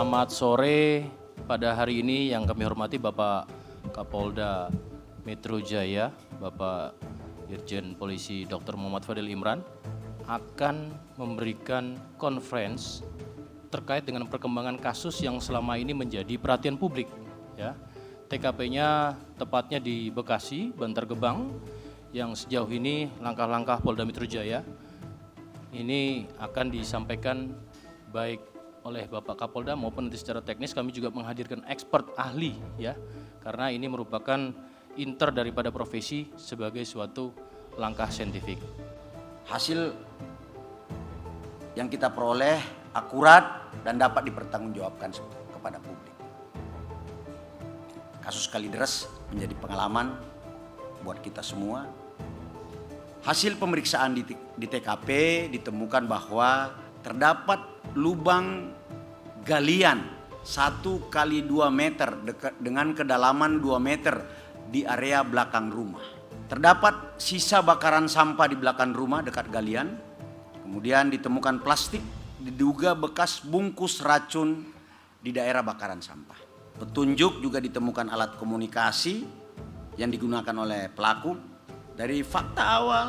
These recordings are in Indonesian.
Selamat sore. Pada hari ini yang kami hormati Bapak Kapolda Metro Jaya, Bapak Irjen Polisi Dr. Muhammad Fadil Imran akan memberikan konferensi terkait dengan perkembangan kasus yang selama ini menjadi perhatian publik. Ya, TKP-nya tepatnya di Bekasi, Bantar Gebang, yang sejauh ini langkah-langkah Polda Metro Jaya ini akan disampaikan baik oleh Bapak Kapolda maupun nanti secara teknis kami juga menghadirkan expert ahli ya, karena ini merupakan inter daripada profesi sebagai suatu langkah saintifik. Hasil yang kita peroleh akurat dan dapat dipertanggungjawabkan kepada publik. Kasus Kalideres menjadi pengalaman buat kita semua. Hasil pemeriksaan di TKP ditemukan bahwa terdapat lubang galian 1 kali 2 meter dengan kedalaman 2 meter di area belakang rumah. Terdapat sisa bakaran sampah di belakang rumah dekat galian. Kemudian ditemukan plastik diduga bekas bungkus racun di daerah bakaran sampah. Petunjuk juga ditemukan alat komunikasi yang digunakan oleh pelaku. Dari fakta awal,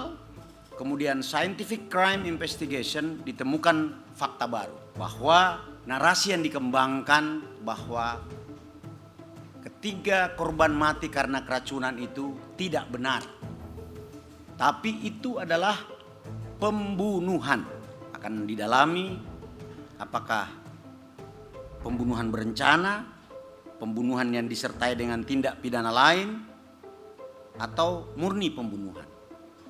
kemudian scientific crime investigation ditemukan fakta baru bahwa narasi yang dikembangkan bahwa ketiga korban mati karena keracunan itu tidak benar. Tapi itu adalah pembunuhan. Akan didalami apakah pembunuhan berencana, pembunuhan yang disertai dengan tindak pidana lain, atau murni pembunuhan.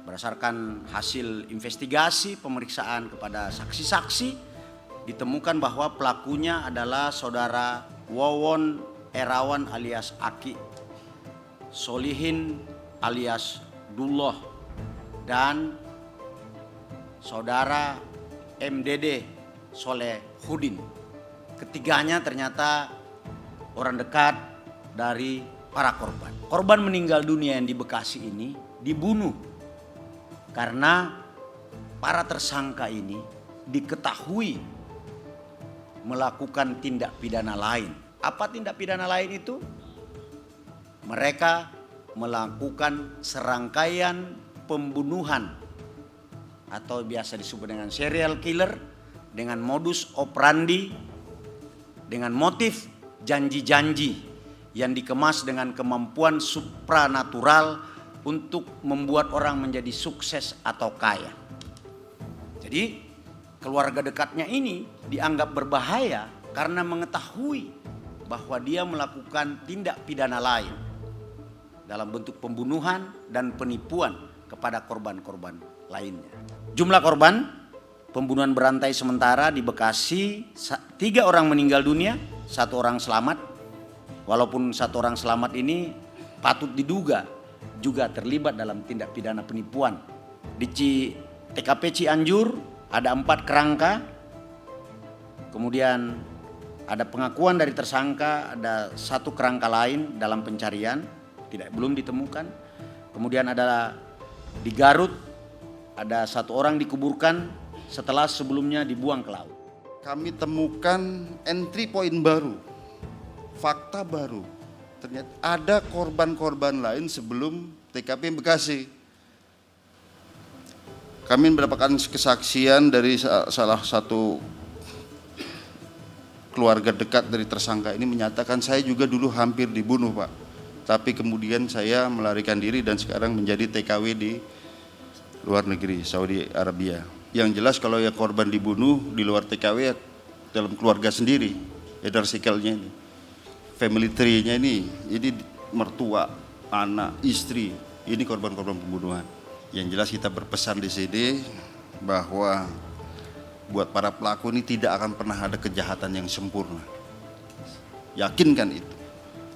Berdasarkan hasil investigasi pemeriksaan kepada saksi-saksi, ditemukan bahwa pelakunya adalah saudara Wawon Erawan alias Aki, Solihin alias Dullah, dan saudara MDD Solehudin. Ketiganya ternyata orang dekat dari para korban. Korban meninggal dunia yang di Bekasi ini dibunuh karena para tersangka ini diketahui melakukan tindak pidana lain. Apa tindak pidana lain itu? Mereka melakukan serangkaian pembunuhan atau biasa disebut dengan serial killer dengan modus operandi, dengan motif janji-janji yang dikemas dengan kemampuan supranatural untuk membuat orang menjadi sukses atau kaya. Jadi keluarga dekatnya ini dianggap berbahaya karena mengetahui bahwa dia melakukan tindak pidana lain dalam bentuk pembunuhan dan penipuan kepada korban-korban lainnya. Jumlah korban pembunuhan berantai sementara di Bekasi 3 orang meninggal dunia, 1 orang selamat. Walaupun 1 orang selamat ini patut diduga juga terlibat dalam tindak pidana penipuan. Di TKP Cianjur ada 4 kerangka, kemudian ada pengakuan dari tersangka, ada 1 kerangka lain dalam pencarian, belum ditemukan. Kemudian ada di Garut, ada 1 orang dikuburkan setelah sebelumnya dibuang ke laut. Kami temukan entry point baru, fakta baru. Ternyata ada korban-korban lain sebelum TKP Bekasi. Kami mendapatkan kesaksian dari salah satu keluarga dekat dari tersangka ini menyatakan, saya juga dulu hampir dibunuh Pak. Tapi kemudian saya melarikan diri dan sekarang menjadi TKW di luar negeri, Saudi Arabia. Yang jelas kalau ya korban dibunuh di luar TKW dalam keluarga sendiri, edar sikelnya ini. Family tree-nya ini mertua, anak, istri, ini korban-korban pembunuhan. Yang jelas kita berpesan di sini bahwa buat para pelaku ini tidak akan pernah ada kejahatan yang sempurna. Yakinkan itu.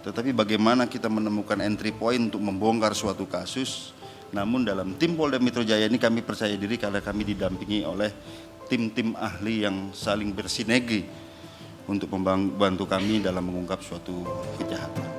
Tetapi bagaimana kita menemukan entry point untuk membongkar suatu kasus. Namun dalam tim Polda Metro Jaya ini kami percaya diri karena kami didampingi oleh tim-tim ahli yang saling bersinergi untuk membantu kami dalam mengungkap suatu kejahatan.